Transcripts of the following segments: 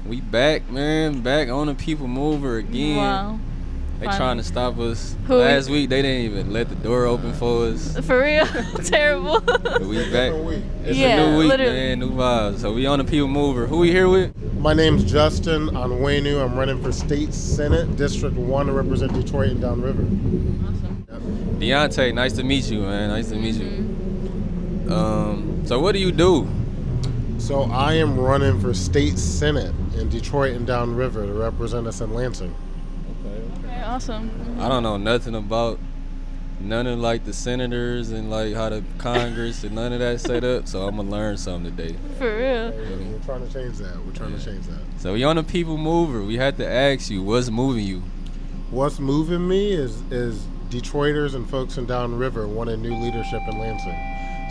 We back, man. Back on the People Mover again. Wow. They Finally. trying to stop us. Who- Last week, they didn't even let the door open for us. For real? Terrible. But we back. It's Yeah, a new week, literally. man. New vibes. So we on the People Mover. Who we here with? My name's Justin Onwenu. I'm running for State Senate, District 1 to represent Detroit and Downriver. Awesome. Deontay, nice to meet you, man. Nice to meet you. So what do you do? So I am running for State Senate in Detroit and Downriver to represent us in Lansing. Okay, awesome. I don't know nothing about none of like the senators and like how the Congress and none of that set up. So I'm gonna learn something today. For real. We're trying to change that. So we on the People Mover. We had to ask you, what's moving you? What's moving me is Detroiters and folks in Downriver wanting new leadership in Lansing.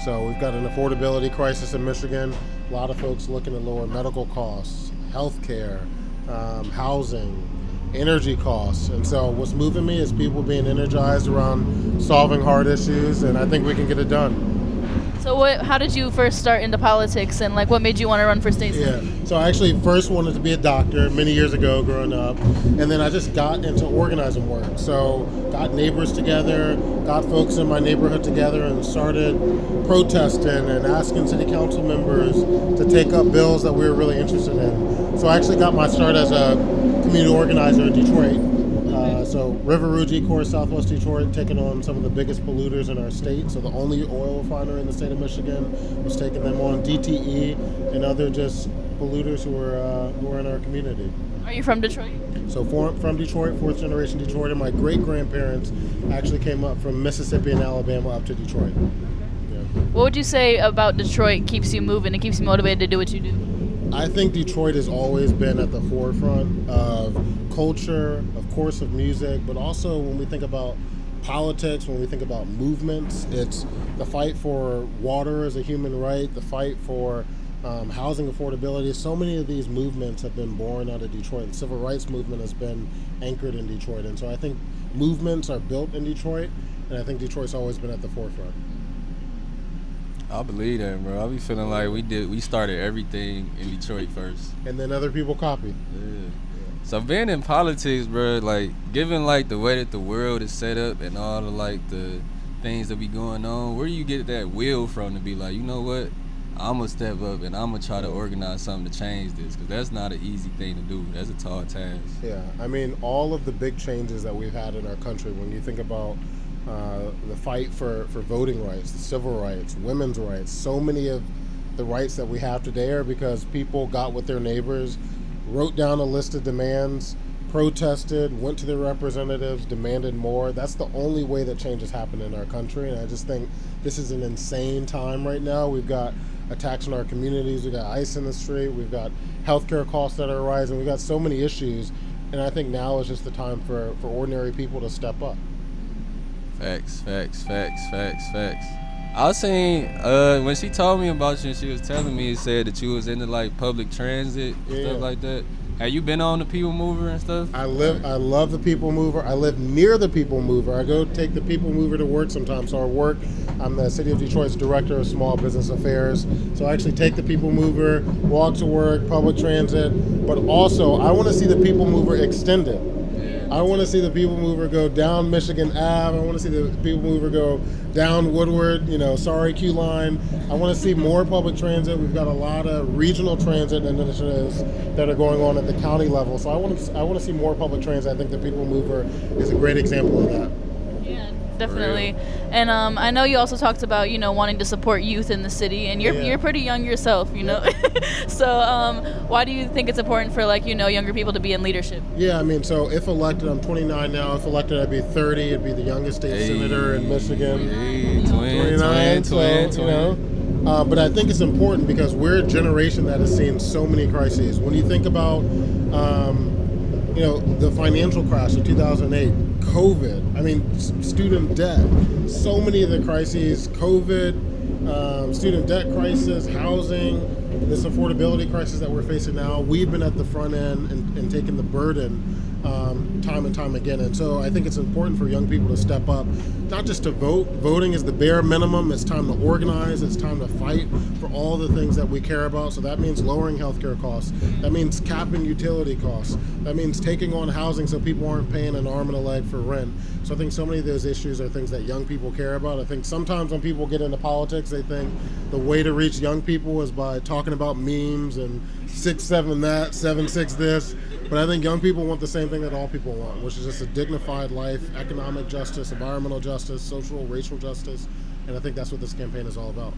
So we've got an affordability crisis in Michigan. A lot of folks looking to lower medical costs, health care, housing, energy costs. And so what's moving me is people being energized around solving hard issues, and I think we can get it done. So how did you first start into politics, and like what made you want to run for state senate? Yeah, so I actually first wanted to be a doctor many years ago growing up, and then I just got into organizing work. So got neighbors together, got folks in my neighborhood together, and started protesting and asking city council members to take up bills that we were really interested in. So I actually got my start as a community organizer in Detroit. So River Rouge Corps, Southwest Detroit, taking on some of the biggest polluters in our state. So the only oil refinery in the state of Michigan was taking them on, DTE and other just polluters who were in our community. Are you from Detroit? So from Detroit, fourth generation Detroit, and my great grandparents actually came up from Mississippi and Alabama up to Detroit. Yeah. What would you say about Detroit keeps you moving and keeps you motivated to do what you do? I think Detroit has always been at the forefront of culture, of course, of music, but also when we think about politics, when we think about movements, it's the fight for water as a human right, the fight for housing affordability. So many of these movements have been born out of Detroit. The civil rights movement has been anchored in Detroit. And so I think movements are built in Detroit, and I think Detroit's always been at the forefront. I believe that, bro. I be feeling like we started everything in Detroit first. And then other people copy. Yeah. So being in politics, bro, like given like the way that the world is set up and all the like the things that be going on, where do you get that will from to be like, you know what, I'm gonna step up and I'm gonna try to organize something to change this? Because that's not an easy thing to do. That's a tall task. Yeah, I mean, all of the big changes that we've had in our country, when you think about the fight for voting rights, the civil rights, women's rights, so many of the rights that we have today are because people got with their neighbors, wrote down a list of demands, protested, went to their representatives, demanded more. That's the only way that change has happened in our country, and I just think this is an insane time right now. We've got attacks on our communities, we've got ICE in the street, we've got healthcare costs that are rising, we've got so many issues, and I think now is just the time for ordinary people to step up. Facts. I was saying when she told me about you, she was telling me, it said that you was into like public transit and stuff like that. Have you been on the People Mover and stuff? I love the People Mover. I live near the People Mover. I go take the People Mover to work sometimes. So I work, I'm the City of Detroit's Director of Small Business Affairs. So I actually take the People Mover, walk to work, public transit, but also I want to see the People Mover extended. I want to see the People Mover go down Michigan Ave. I want to see the People Mover go down Woodward, Q line. I want to see more public transit. We've got a lot of regional transit initiatives that are going on at the county level. So I want to see more public transit. I think the People Mover is a great example of that. Yeah, definitely. And I know you also talked about, wanting to support youth in the city, and you're pretty young yourself, So why do you think it's important for younger people to be in leadership? Yeah, I mean, so if elected, I'm 29 now. If elected, I'd be 30. I'd be the youngest state senator in Michigan. Twin. But I think it's important because we're a generation that has seen so many crises. When you think about, the financial crash of 2008, COVID, I mean, student debt, so many of the crises, COVID, student debt crisis, housing, this affordability crisis that we're facing now, we've been at the front end and taken the burden time and time again. And so I think it's important for young people to step up, not just to vote. Voting is the bare minimum. It's time to organize. It's time to fight for all the things that we care about. So that means lowering healthcare costs. That means capping utility costs. That means taking on housing so people aren't paying an arm and a leg for rent. So I think so many of those issues are things that young people care about. I think sometimes when people get into politics, they think the way to reach young people is by talking about memes and 6-7 that, 7-6 this. But I think young people want the same thing that all people want, which is just a dignified life, economic justice, environmental justice, social, racial justice. And I think that's what this campaign is all about.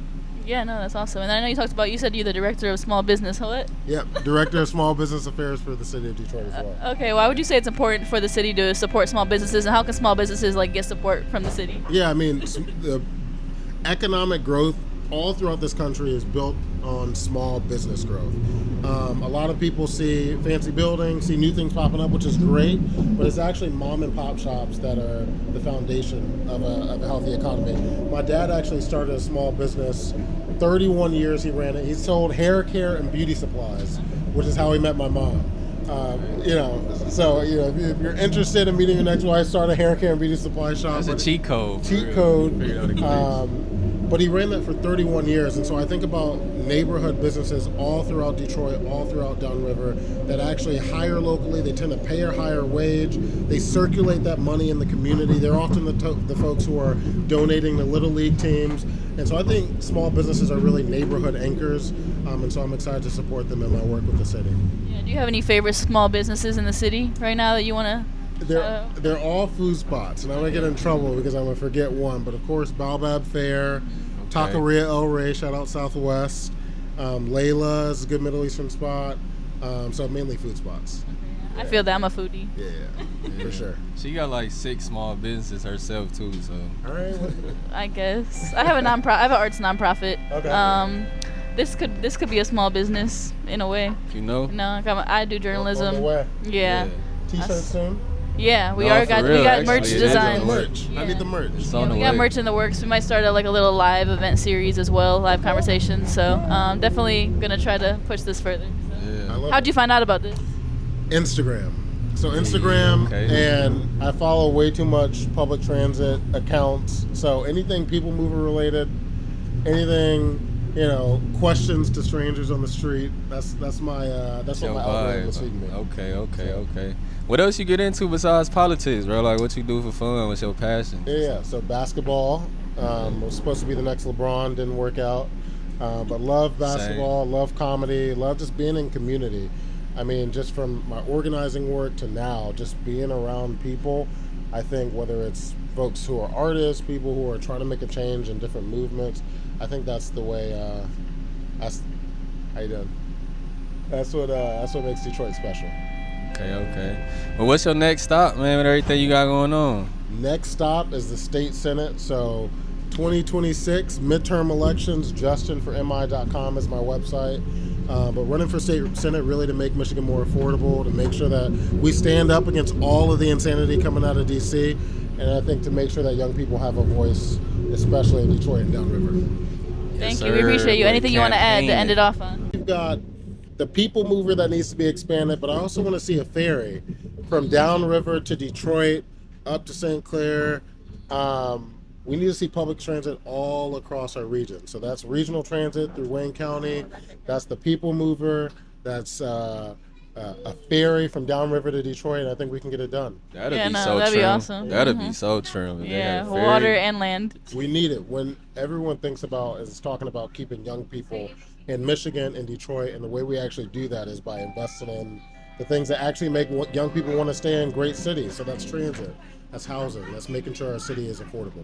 Yeah, no, that's awesome. And I know you said you're the director of small business. What? Yep, director of small business affairs for the city of Detroit as well. Okay, why would you say it's important for the city to support small businesses, and how can small businesses get support from the city? Yeah, I mean, the economic growth all throughout this country is built on small business growth. A lot of people see fancy buildings, see new things popping up, which is great, but it's actually mom and pop shops that are the foundation of a healthy economy. My dad actually started a small business. 31 years he ran it. He sold hair care and beauty supplies, which is how he met my mom. If you're interested in meeting your next wife, start a hair care and beauty supply shop. That's a cheat code. Cheat code. But he ran that for 31 years, and so I think about neighborhood businesses all throughout Detroit, all throughout Downriver, that actually hire locally. They tend to pay a higher wage. They circulate that money in the community. They're often the folks who are donating to Little League teams. And so I think small businesses are really neighborhood anchors, and so I'm excited to support them in my work with the city. Yeah, do you have any favorite small businesses in the city right now that you want to... They're all food spots, and I'm gonna get in trouble because I'm gonna forget one. But of course, Baobab Fair, Taqueria El Rey, shout out Southwest. Layla is a good Middle Eastern spot. So mainly food spots. I feel that I'm a foodie. Yeah, for sure. She got 6 small businesses herself too. So. All right. I guess I have a I have an arts nonprofit. Okay. This could be a small business in a way. You know? No, I do journalism. On the way. Yeah. T-shirts soon. Yeah, we No, got for real, merch actually, designs. Merch. Yeah. I need the merch. It's on the We got way. merch in the works. We might start a little live event series as well, live conversations. So definitely gonna try to push this further. So. Yeah. How'd you find out about this? Instagram. So Instagram, Okay. and I follow way too much public transit accounts. So anything people mover related, anything, questions to strangers on the street. That's what my algorithm was feeding me. Okay. What else you get into besides politics, bro? What you do for fun? What's your passion? Yeah. So basketball was supposed to be the next LeBron, didn't work out. But love basketball, love comedy, love just being in community. I mean, just from my organizing work to now, just being around people. I think whether it's folks who are artists, people who are trying to make a change in different movements, I think that's the way. How you doing? That's what makes Detroit special. Okay. Well, what's your next stop, man, with everything you got going on? Next stop is the state senate. So 2026 midterm elections. JustinForMI.com is my website. But running for state senate really to make Michigan more affordable, to make sure that we stand up against all of the insanity coming out of D.C., and I think to make sure that young people have a voice, especially in Detroit and Downriver. Thank you. We appreciate you. Anything you want to add to end it off on? We've got the people mover that needs to be expanded, but I also want to see a ferry from Downriver to Detroit, up to St. Clair. We need to see public transit all across our region. So that's regional transit through Wayne County. That's the people mover. That's a ferry from Downriver to Detroit. I think we can get it done. That'd be be awesome. That'd be so true. Yeah, water and land. We need it. When everyone thinks about is talking about keeping young people in Michigan and Detroit, and the way we actually do that is by investing in the things that actually make young people want to stay in great cities. So that's transit, that's housing, that's making sure our city is affordable.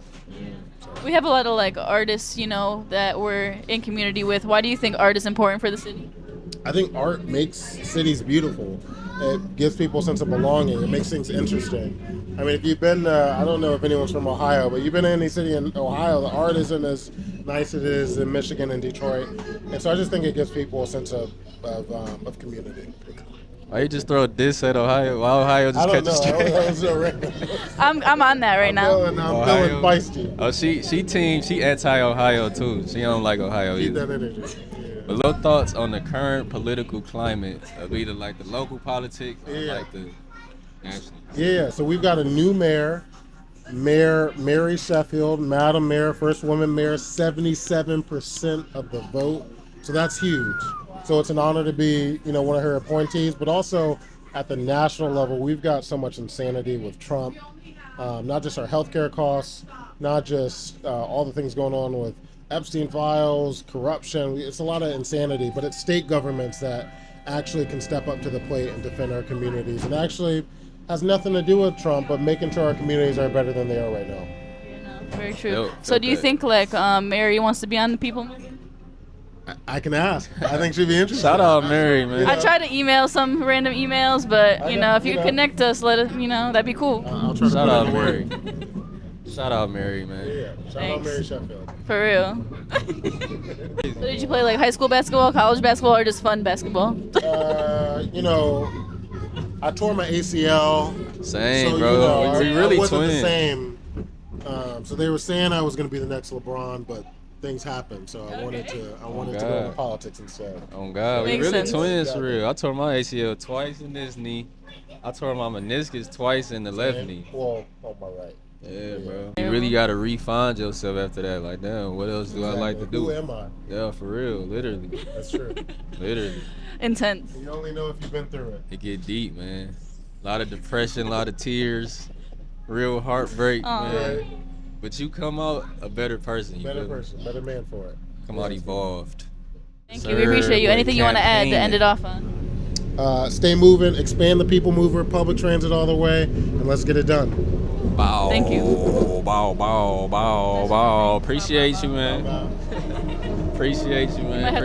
So. We have a lot of artists, that we're in community with. Why do you think art is important for the city? I think art makes cities beautiful. It gives people a sense of belonging. It makes things interesting. I mean, if you've been, I don't know if anyone's from Ohio, but you've been in any city in Ohio, the art isn't as nice as it is in Michigan and Detroit. And so I just think it gives people a sense of community. Why you just throw a diss at Ohio? Why Ohio just catch a straight? That was so random. I'm on that right now. I'm feeling feisty. Oh, she anti-Ohio too. She don't like Ohio Keep either. that energy. But little thoughts on the current political climate of either the local politics or Yeah. the Actually. Yeah, so we've got a new mayor, Mayor Mary Sheffield, Madam Mayor, first woman mayor, 77% of the vote. So that's huge. So it's an honor to be, one of her appointees, but also at the national level, we've got so much insanity with Trump, not just our healthcare costs, not just all the things going on with Epstein files, corruption. It's a lot of insanity, but it's state governments that actually can step up to the plate and defend our communities. And actually has nothing to do with Trump, but making sure our communities are better than they are right now. Very true. So do you think like Mary wants to be on the People Mover? I can ask. I think she'd be interested. Shout out Mary, man. I try to email some random emails, but if you connect us, let us, that'd be cool. I'll try to Shout put out it in Mary. word. Shout out Mary, man. Yeah. Shout out Mary Sheffield. For real. So did you play like high school basketball, college basketball, or just fun basketball? I tore my ACL. Same, so, bro. We really I wasn't twins. the same. So they were saying I was going to be the next LeBron, but things happened. So I wanted to go into politics instead. Oh God, we Makes really sense. twins for real. I tore my ACL twice in this knee. I tore my meniscus twice in the left knee. Well, on my right. Yeah, bro. You really gotta re-find yourself after that. Like, damn, what else do I like to do? Who am I? Yeah, for real, literally, That's true. literally. Intense. You only know if you've been through it. It get deep, man. A lot of depression, a lot of tears, real heartbreak, Aw. man. But you come out a better person. You Better feel me? person, better man for it. Come out evolved. Thank you. We appreciate you. Anything you want to add to end it off on? Stay moving, expand the People Mover, public transit all the way, and let's get it done. Bow. Thank you. Bow, bow, bow, bow. Appreciate you, man. Appreciate you, might have man. to